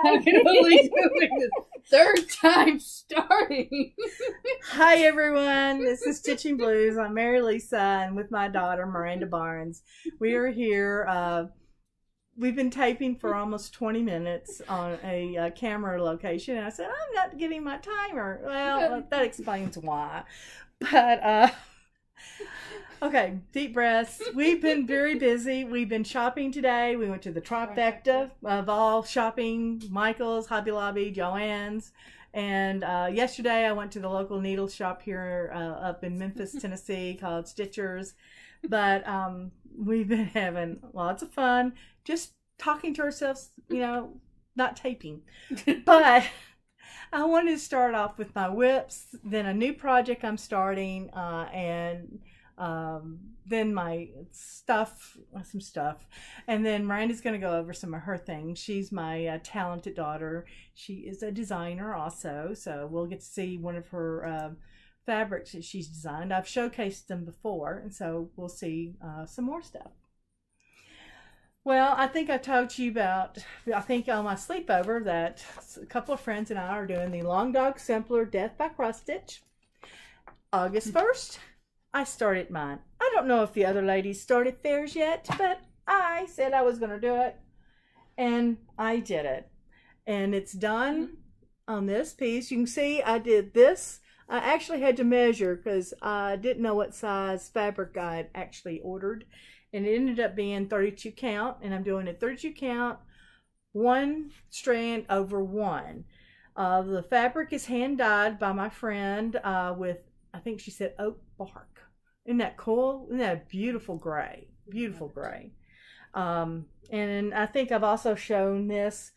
I can only do it the third time starting. Hi everyone, this is StitchinBlues. I'm Mary Lisa and with my daughter Miranda Barnes. We are here. We've been taping for almost 20 minutes on a camera location, and I said I'm not getting my timer. Well, that explains why. But okay, deep breaths. We've been very busy. We've been shopping today. We went to the trifecta of all shopping: Michael's, Hobby Lobby, Joann's. And yesterday I went to the local needle shop here up in Memphis, Tennessee, called Stitchers. But we've been having lots of fun, just talking to ourselves, you know, not taping. But I wanted to start off with my whips, then a new project I'm starting, and then my stuff, some stuff. And then Miranda's going to go over some of her things. She's my talented daughter. She is a designer also, so we'll get to see one of her fabrics that she's designed. I've showcased them before, and so we'll see some more stuff. Well, I think I talked to you about, I think on my sleepover, that a couple of friends and I are doing the Long Dog Simpler Death by Cross Stitch. August 1st, I started mine. I don't know if the other ladies started theirs yet, but I said I was going to do it, and I did it. And it's done on this piece. You can see I did this. I actually had to measure because I didn't know what size fabric I had actually ordered. And it ended up being 32 count, and I'm doing a 32 count, 1 strand over 1. The fabric is hand dyed by my friend with, I think she said, oak bark. Isn't that cool? Isn't that a beautiful gray? Beautiful gray. And I think I've also shown this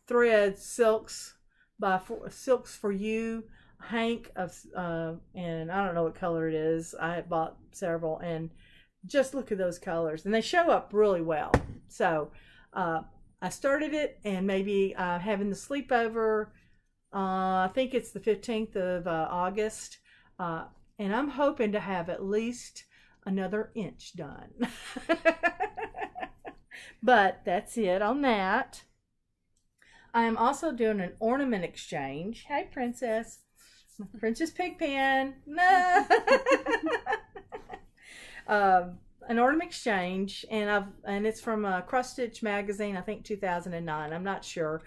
thread silks by Silks for You, Hank of and I don't know what color it is. I had bought several, and just look at those colors, and they show up really well. So I started it, and maybe having the sleepover, I think it's the 15th of August, and I'm hoping to have at least another inch done. But that's it on that. I am also doing an ornament exchange. Hey, Princess. Princess Pigpen. No. An ornament exchange, and it's from Cross Stitch magazine, I think 2009. I'm not sure.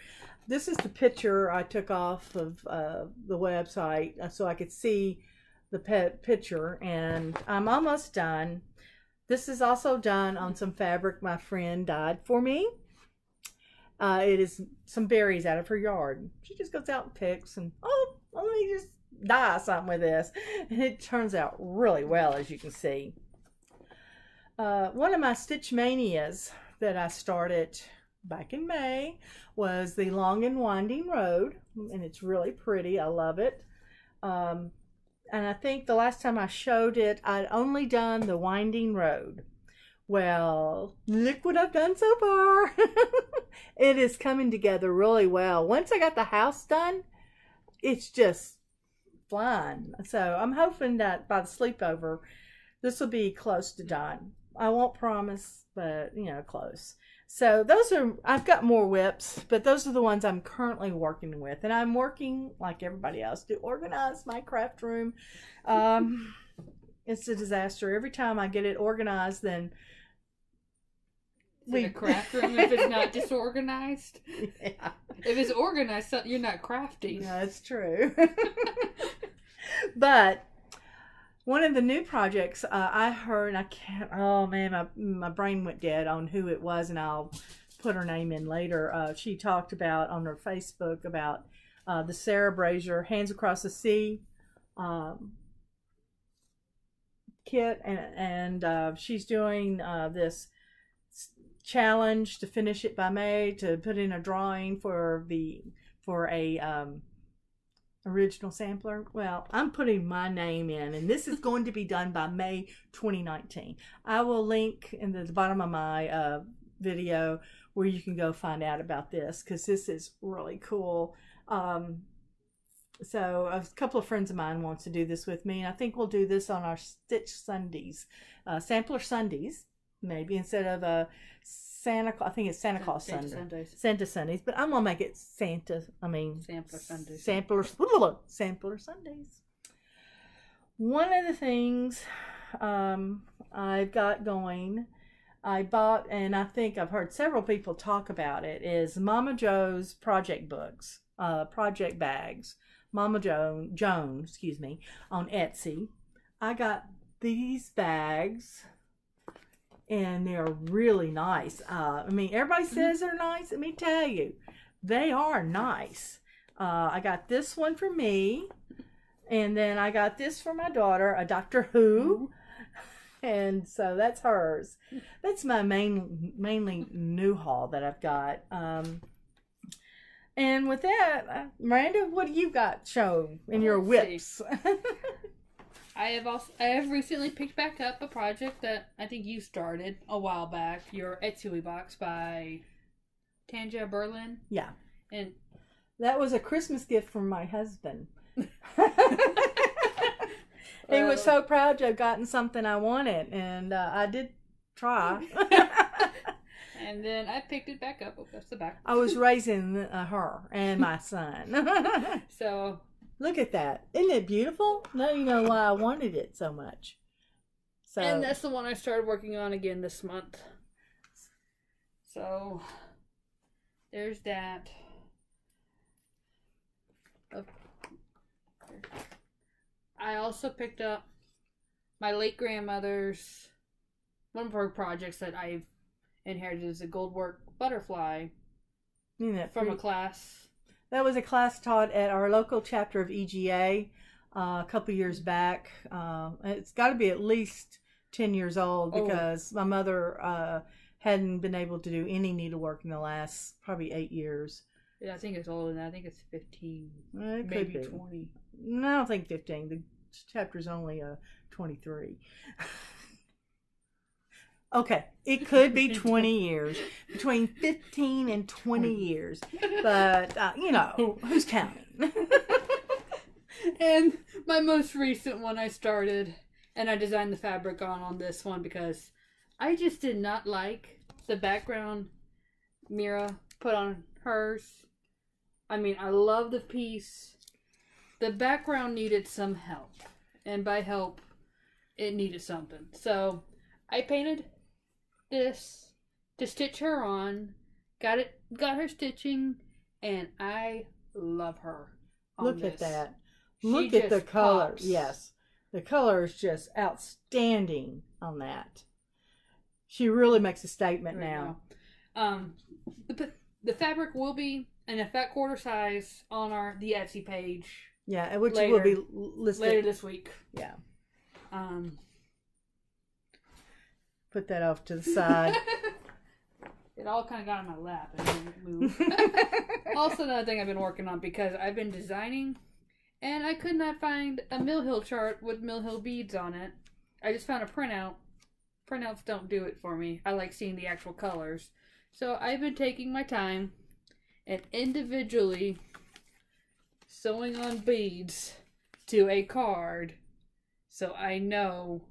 This is the picture I took off of the website so I could see the picture, and I'm almost done. This is also done on some fabric my friend dyed for me. It is some berries out of her yard. She just goes out and picks, and oh, let me just dye something with this, and it turns out really well, as you can see. One of my Stitch Manias that I started back in May was the Long and Winding Road, and it's really pretty. I love it. And I think the last time I showed it, I'd only done the Winding Road. Well, look what I've done so far. It is coming together really well. Once I got the house done, it's just flying. So I'm hoping that by the sleepover, this will be close to done. I won't promise, but you know, close. So those are, I've got more whips, but those are the ones I'm currently working with. And I'm working, like everybody else, to organize my craft room. It's a disaster. Every time I get it organized, then a craft room if it's not disorganized. Yeah. If it's organized, you're not crafty. No, that's true. But one of the new projects I heard, and I can't, oh man, my brain went dead on who it was, and I'll put her name in later. She talked about on her Facebook about the Sarah Brazier Hands Across the Sea kit, and she's doing this challenge to finish it by May, to put in a drawing for a original sampler. Well, I'm putting my name in, and this is going to be done by May 2019. I will link in the bottom of my video where you can go find out about this, because this is really cool. So a couple of friends of mine wants to do this with me, and I think we'll do this on our Stitch Sundays, Sampler Sundays, maybe, instead of Santa Claus. I think it's Santa Claus Santa Sunday. Sundays. Santa Sundays, but I'm gonna make it Santa. Sampler Sundays. Sampler Sundays. One of the things I've got going, I bought, and I think I've heard several people talk about it, is MommaJoan's project books, project bags. MommaJoan, excuse me, on Etsy. I got these bags, and they're really nice. I mean, everybody says they're nice. Let me tell you, they are nice. I got this one for me. And then I got this for my daughter, a Doctor Who. And so that's hers. That's my mainly new haul that I've got. And with that, Miranda, what do you got shown in your whips? I have recently picked back up a project that I think you started a while back. Your Etsy box by Tanja Berlin. Yeah. And that was a Christmas gift from my husband. He was so proud to have gotten something I wanted, and I did try. And then I picked it back up. Oh, that's the back. I was raising her and my son. So look at that. Isn't it beautiful? Now you know why I wanted it so much. So, and that's the one I started working on again this month. So there's that. I also picked up my late grandmother's, one of her projects that I've inherited is a goldwork butterfly from a class. That was a class taught at our local chapter of EGA a couple years back. It's got to be at least 10 years old because my mother hadn't been able to do any needlework in the last probably 8 years. Yeah, I think it's older than that. I think it's 15, it maybe could be 20. No, I don't think 15. The chapter's only 23. Okay, it could be 20 years. Between 15 and 20 years. But, you know, who's counting? And my most recent one I started, and I designed the fabric on this one because I just did not like the background Mira put on hers. I mean, I love the piece. The background needed some help. And by help, it needed something. So I painted this to stitch her on. Got her stitching, and I love her. Look at that. Look at the color. Yes. The color is just outstanding on that. She really makes a statement now. The fabric will be in a fat quarter size on the Etsy page. Yeah, which will be listed later this week. Yeah. Put that off to the side. It all kind of got on my lap and didn't move. Also, another thing I've been working on because I've been designing, and I could not find a Mill Hill chart with Mill Hill beads on it. I just found a printout. Printouts don't do it for me. I like seeing the actual colors. So I've been taking my time and individually sewing on beads to a card so I know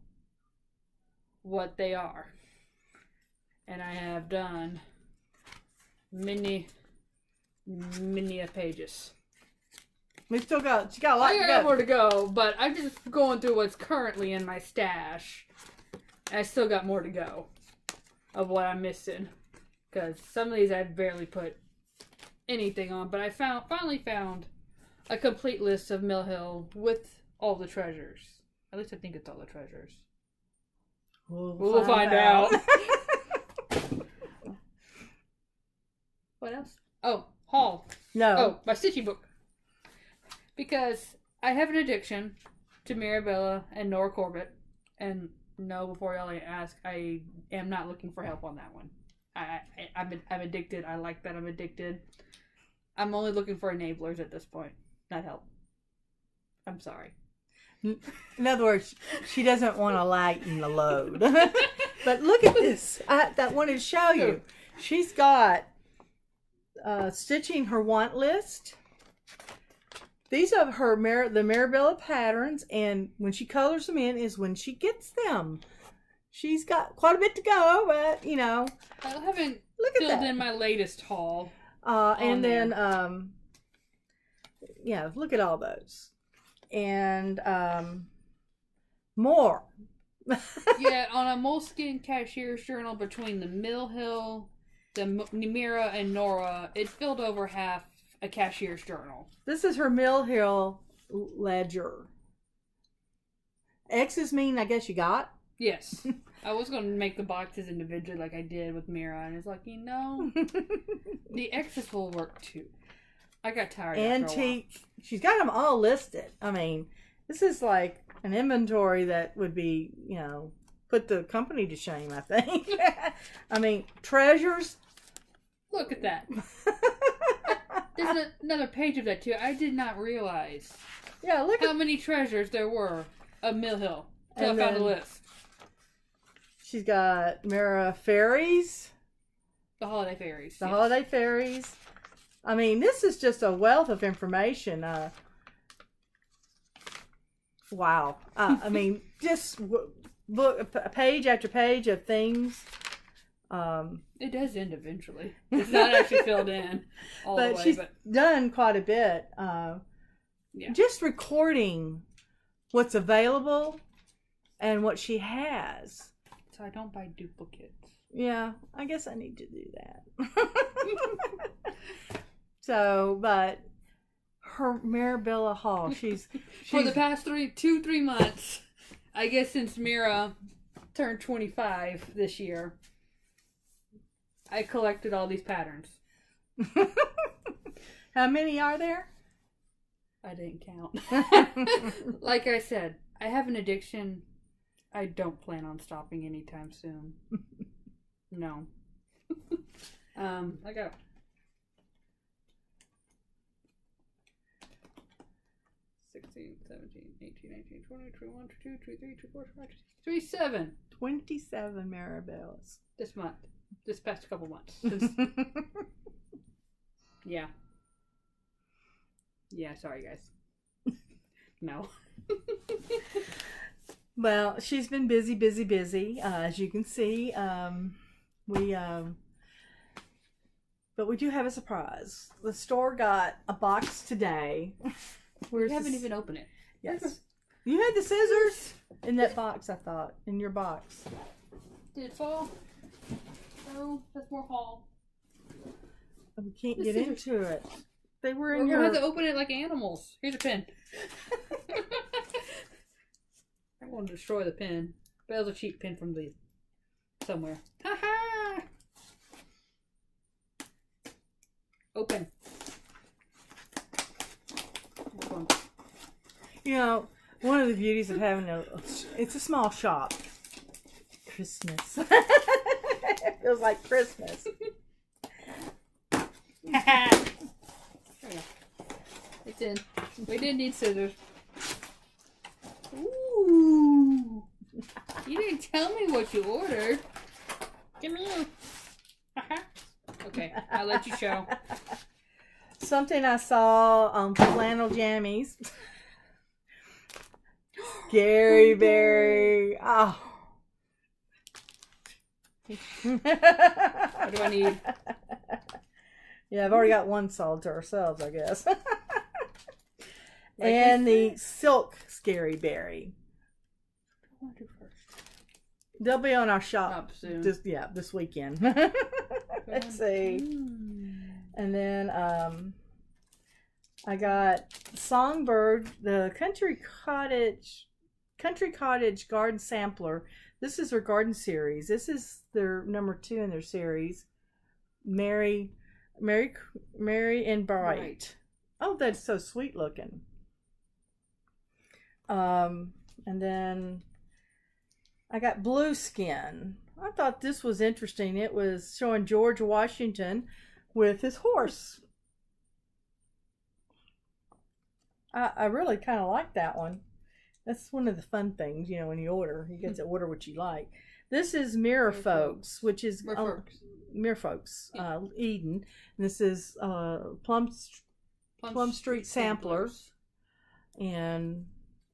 what they are. And I have done many pages. We still got, she got a lot I got more to go, but I'm just going through what's currently in my stash. I still got more to go of what I'm missing. Because some of these I've barely put anything on. But I finally found a complete list of Mill Hill with all the treasures. At least I think it's all the treasures. We'll find out. What else? Oh, haul. No. Oh, my stitching book. Because I have an addiction to Maribella and Nora Corbett. And no, before y'all ask, I am not looking for help on that one. I'm addicted. I like that I'm addicted. I'm only looking for enablers at this point, not help. I'm sorry. In other words, she doesn't want to lighten the load. But look at this. I wanted to show you. She's got stitching her want list. These are the Maribella patterns, and when she colors them in is when she gets them. she's got quite a bit to go, but you know. I haven't filled in my latest haul. And then, yeah, look at all those. And more. Yeah, on a moleskin cashier's journal between the Mill Hill, the Mira, and Nora, it filled over half a cashier's journal. This is her Mill Hill ledger. X's mean, I guess you got? Yes. I was going to make the boxes individually like I did with Mira, and it's like, you know, the X's will work too. I got tired Antique. She's got them all listed. I mean, this is like an inventory that would be, you know, put the company to shame, I think. I mean, treasures. Look at that. There's another page of that too. I did not realize. Yeah, look how many treasures there were of Mill Hill. Until I found a list. She's got Mira fairies. The holiday fairies. The holiday fairies. I mean, this is just a wealth of information. Wow. I mean, just look, page after page of things. It does end eventually. It's not actually filled in all the way. She's done quite a bit. Yeah. Just recording what's available and what she has. So I don't buy duplicates. Yeah, I guess I need to do that. So, but her Maribel haul, she's for the past 3 months, I guess since Mira turned 25 this year, I collected all these patterns. How many are there? I didn't count. Like I said, I have an addiction. I don't plan on stopping anytime soon. No. I got 16, 17, 18, 19, 20, 21, 22, 23, 24, 25, 27. 27 Maribels. This month. This past couple months. Yeah. Yeah, sorry guys. No. Well, she's been busy, as you can see. But we do have a surprise. The store got a box today. We haven't even opened it. Yes. You had the scissors in that box, I thought. In your box. Did it fall? No, that's more haul. We can't get into it. They were in your... We'll have to open it like animals. Here's a pin. I'm going to destroy the pin. But that was a cheap pin from the... somewhere. Ha-ha! Open. You know, one of the beauties of having it's a small shop. Christmas. It feels like Christmas. There we go. It's in. We did need scissors. Ooh. You didn't tell me what you ordered. Give me you. Okay, I'll let you show. Something I saw on FlannelJammy's. Scary Berry. Oh. What do I need? Yeah, I've already got one sold to ourselves, I guess. And the Silk Scary Berry. What do I do first? They'll be on our shop soon. This weekend. Let's see. And then I got Songbird, the Country Cottage Garden Sampler. This is their garden series. This is their number 2 in their series. Merry and Bright. Oh, that's so sweet looking. And then I got Blue Skin. I thought this was interesting. It was showing George Washington with his horse. I really kind of like that one. That's one of the fun things, you know, when you order. You get to order what you like. This is Mirror Folks, which is Mirror Folks, Eden. And this is Plum Street Sampler. And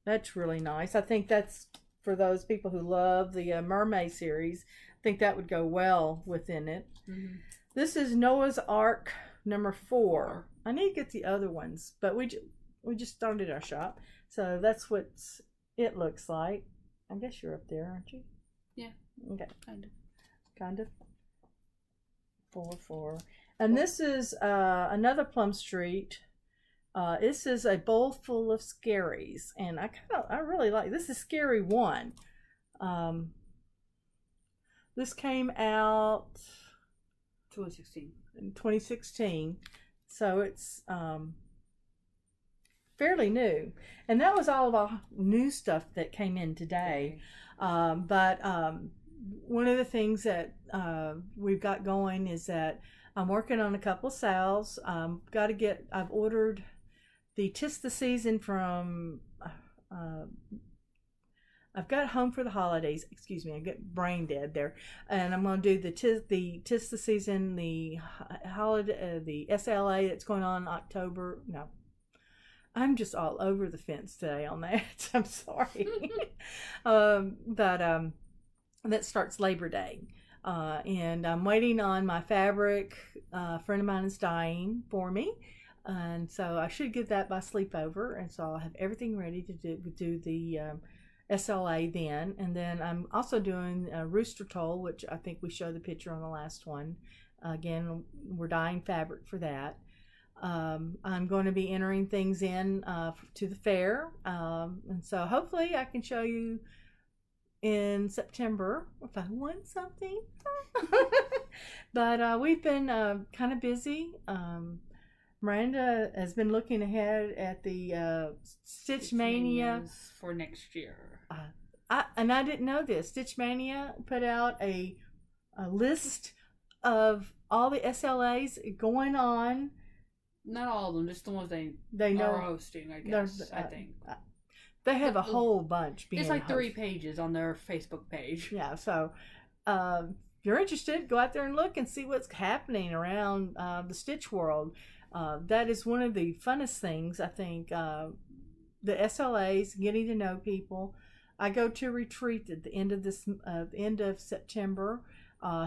that's really nice. I think that's for those people who love the mermaid series. I think that would go well within it. Mm-hmm. This is Noah's Ark number 4. I need to get the other ones, but we just started our shop, so that's what it looks like. I guess you're up there, aren't you? Yeah. Okay. Kind of. 4. And this is another Plum Street. This is a bowl full of scaries, and I really like this. Is Scary 1. This came out 2016. In 2016, so it's fairly new. And that was all of our new stuff that came in today. But one of the things that we've got going is that I'm working on a couple of sales. I've ordered the Tis the Season from I've got Home for the Holidays. Excuse me, I get brain dead there. And I'm going to do the Tis the Season, the holiday, the SLA that's going on in October. No, I'm just all over the fence today on that. I'm sorry. But that starts Labor Day. And I'm waiting on my fabric. A friend of mine is dying for me. And so I should get that by Sleepover. And so I'll have everything ready to do the SLA then. And then I'm also doing a Rooster Toll, which I think we showed the picture on the last one. Again, we're dyeing fabric for that. I'm going to be entering things in to the fair. And so hopefully I can show you in September if I won something. But we've been kind of busy. Miranda has been looking ahead at the Stitch Mania for next year. And I didn't know this. Stitch Mania put out a list of all the SLAs going on. Not all of them, just the ones they know are hosting, I guess. I think they have a whole bunch. It's like 3 pages on their Facebook page. Yeah, so if you're interested, go out there and look and see what's happening around the Stitch world. That is one of the funnest things, I think. The SLAs, getting to know people. I go to a retreat at the end of September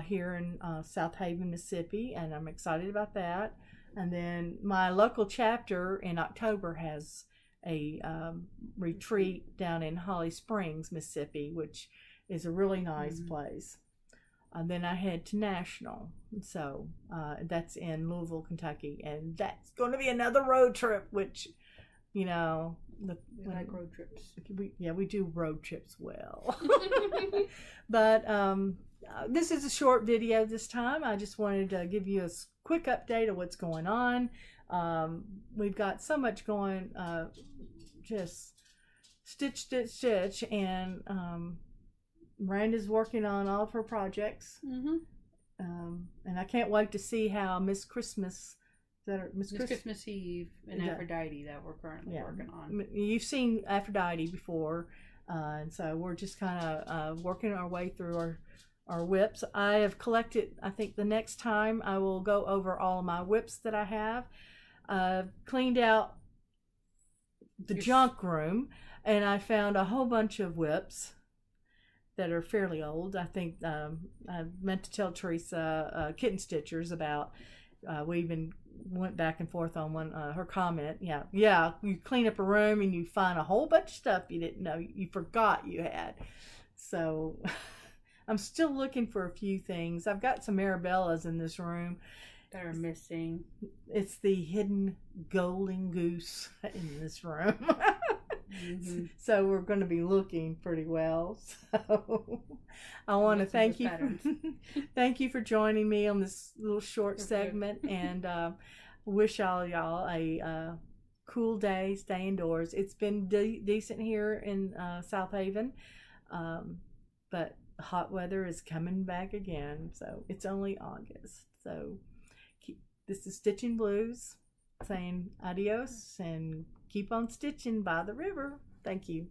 here in South Haven, Mississippi, and I'm excited about that. And then my local chapter in October has a retreat down in Holly Springs, Mississippi, which is a really nice place. And then I head to National, so that's in Louisville, Kentucky, and that's going to be another road trip. Which, you know, we like road trips. We do road trips well. But this is a short video this time. I just wanted to give you a quick update of what's going on. We've got so much going, just stitch, stitch, stitch, and Miranda's working on all of her projects. And I can't wait to see how Miss Christmas Eve and Aphrodite that we're currently working on. You've seen Aphrodite before, and so we're just kind of working our way through our whips. I have collected, I think the next time I will go over all of my whips that I have. Cleaned out the junk room, and I found a whole bunch of whips that are fairly old. I think I meant to tell Teresa KittenStitchers about, we even went back and forth on one her comment. Yeah, you clean up a room and you find a whole bunch of stuff you didn't know you forgot you had. So I'm still looking for a few things. I've got some Maribellas in this room that are missing. It's the hidden golden goose in this room. So we're going to be looking pretty well. So I want to thank you. Thank you for joining me on this little short segment, and wish all y'all a cool day. Stay indoors. It's been decent here in South Haven, but hot weather is coming back again. So it's only August. So this is StitchinBlues saying adios and keep on stitching by the river. Thank you.